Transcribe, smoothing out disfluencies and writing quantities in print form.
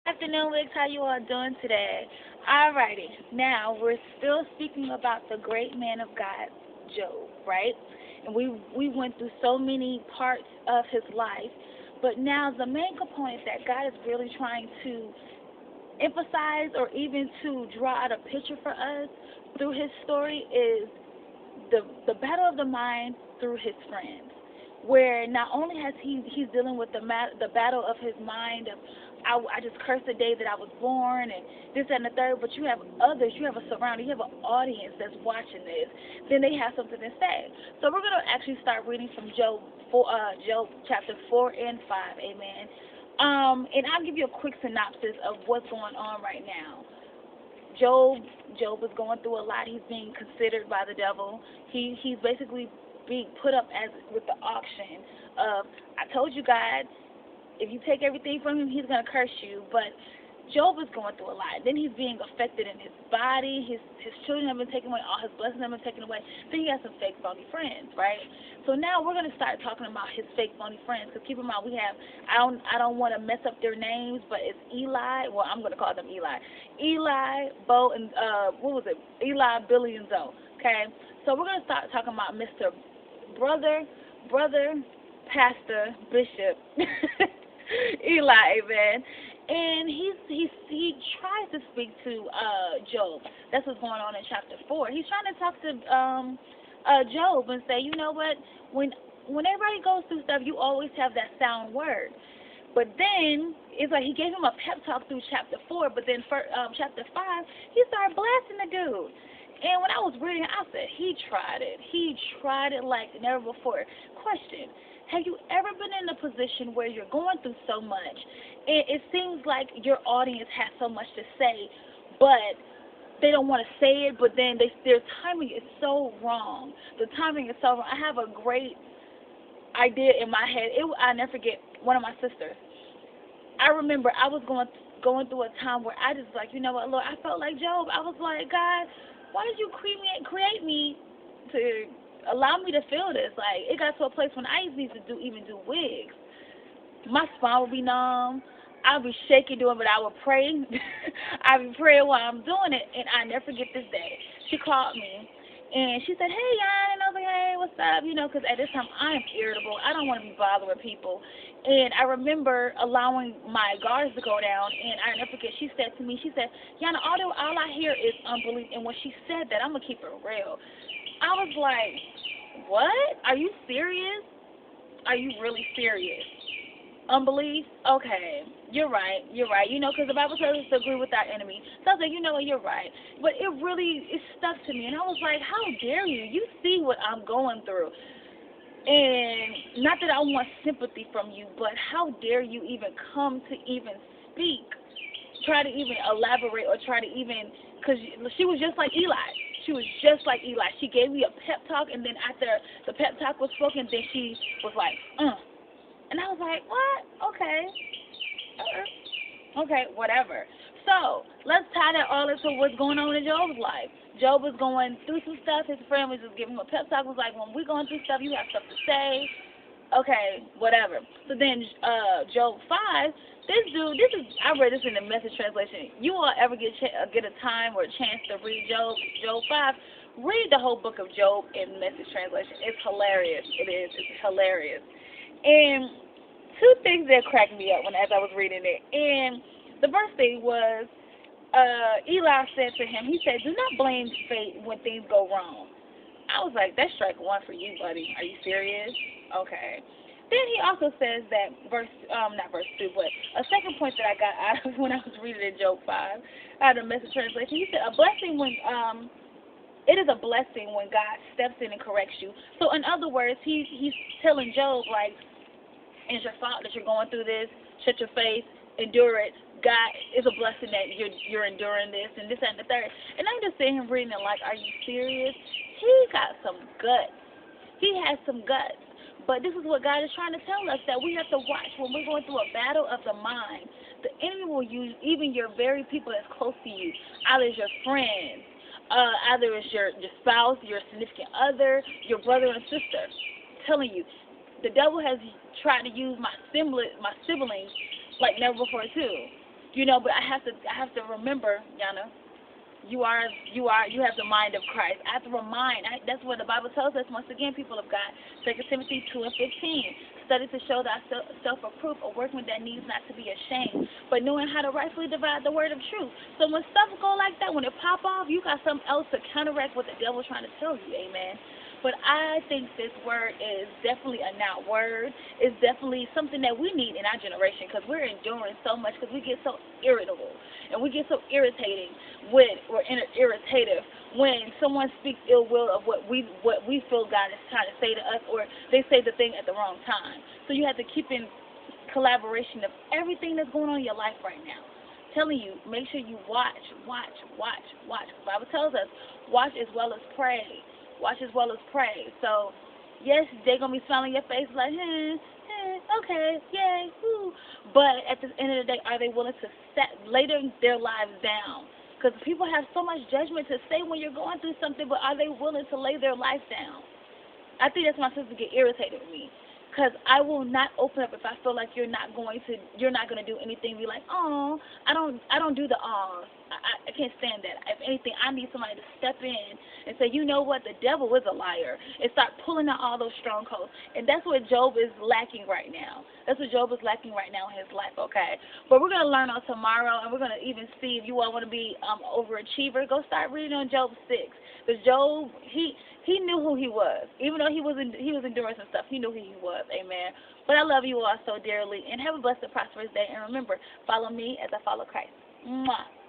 Afternoon, Wicks. How you all doing today? Alrighty. Now we're still speaking about the great man of God, Job, right? And we went through so many parts of his life, but now the main component that God is really trying to emphasize or even to draw out a picture for us through his story is the battle of the mind through his friends, where not only has he's dealing with the battle of his mind of I just cursed the day that I was born and this that, and the third, but you have others, you have a surrounding, you have an audience that's watching this. Then they have something to say. So we're gonna actually start reading from Job chapter 4 and 5. Amen. And I'll give you a quick synopsis of what's going on right now. Job Job is going through a lot. He's being considered by the devil. He's basically being put up as with the auction of I told you God, if you take everything from him, he's gonna curse you. But Job is going through a lot. Then he's being affected in his body. His children have been taken away. All his blessings have been taken away. Then he has some fake phony friends, right? So now we're gonna start talking about his fake phony friends. Cause keep in mind we have I don't want to mess up their names, but it's Eli. Well, I'm gonna call them Eli. Eli, Bo, and what was it? Eli, Billy, and Zoe. Okay. So we're gonna start talking about Mr. Brother, Pastor, Bishop, Eli, amen. And he tries to speak to Job. That's what's going on in chapter 4. He's trying to talk to Job and say, you know what? When everybody goes through stuff, you always have that sound word. But then it's like he gave him a pep talk through chapter 4, but then for chapter 5, he started blasting the dude. And when I was reading, I said, he tried it. He tried it like never before. Question: have you ever been in a position where you're going through so much, and it seems like your audience has so much to say, but they don't want to say it, but then their timing is so wrong. The timing is so wrong. I have a great idea in my head. I never forget one of my sisters. I remember I was going through a time where I just like, you know what, Lord, I felt like Job. I was like, God, why did you create me to allow me to feel this? Like, it got to a place when I used to even do wigs. My spine would be numb. I'd be shaking doing, but I would pray. I'd be praying while I'm doing it, and I never forget this day. She called me, and she said, "Hey, Yan," and I was like, "Hey, what's up?" You know, because at this time I'm irritable. I don't want to be bothering people, and I remember allowing my guards to go down, and I never forget. She said to me, she said, "Yana, all I hear is unbelief." And when she said that, I'm gonna keep it real. I was like, "What? Are you serious? Are you really serious?" Unbelief? Okay, you're right. You're right. You know, because the Bible tells us to agree with our enemy. So I was like, you know what? You're right. But it stuck to me, and I was like, how dare you? You see what I'm going through, and not that I want sympathy from you, but how dare you even come to even speak, try to even elaborate, or try to even, because she was just like Eli. She was just like Eli. She gave me a pep talk, and then after the pep talk was spoken, then she was like, and I was like, what? Okay. Okay, whatever. So, let's tie that all into what's going on in Job's life. Job was going through some stuff. His friend was just giving him a pep talk. Was like, when we're going through stuff, you have stuff to say. Okay, whatever. So then, Job 5, I read this in the Message translation. You all ever get a time or a chance to read Job 5, read the whole book of Job in Message translation. It's hilarious. It is. It's hilarious. And two things that cracked me up as I was reading it. And the first thing was, Eli said to him, he said, "Do not blame fate when things go wrong." I was like, that's strike one for you, buddy. Are you serious? Okay. Then he also says that not verse 2, but a second point that I got out of when I was reading in Job 5, out of the Message translation. He said, it is a blessing when God steps in and corrects you. So in other words, he's telling Job, like, it's your fault that you're going through this. Shut your face, endure it. God is a blessing that you're enduring this and this and the third. And I'm just sitting here reading it like, are you serious? He got some guts. He has some guts. But this is what God is trying to tell us, that we have to watch when we're going through a battle of the mind. The enemy will use even your very people that's close to you, either it's your friends, either it's your spouse, your significant other, your brother and sister. I'm telling you, the devil has tried to use my siblings like never before too. You know, but I have to remember, Yana, you have the mind of Christ. I have to remind. That's what the Bible tells us. Once again, people of God, 2 Timothy 2:15. Study to show that self-approved, a workman that needs not to be ashamed, but knowing how to rightfully divide the word of truth. So when stuff go like that, when it pop off, you got something else to counteract what the devil's trying to tell you. Amen. But I think this word is definitely a now word. It's definitely something that we need in our generation because we're enduring so much because we get so irritable and we get so irritating irritative when someone speaks ill will of what we feel God is trying to say to us, or they say the thing at the wrong time. So you have to keep in collaboration of everything that's going on in your life right now. Telling you, make sure you watch. The Bible tells us, watch as well as pray. Watch as well as pray. So, yes, they're going to be smiling in your face like, okay, yay, woo. But at the end of the day, are they willing to lay their lives down? Because people have so much judgment to say when you're going through something, but are they willing to lay their life down? I think that's why my sisters get irritated with me. Because I will not open up if I feel like you're not going to do anything. Be like, oh, I don't do the awes. I can't stand that. If anything, I need somebody to step in and say, you know what, the devil is a liar, and start pulling out all those strongholds. And that's what Job is lacking right now. That's what Job is lacking right now in his life, okay? But we're going to learn on tomorrow, and we're going to even see if you all want to be overachiever. Go start reading on Job 6. Because Job, he knew who he was. Even though he was enduring some stuff, he knew who he was. Amen. But I love you all so dearly, and have a blessed, prosperous day. And remember, follow me as I follow Christ. Mwah.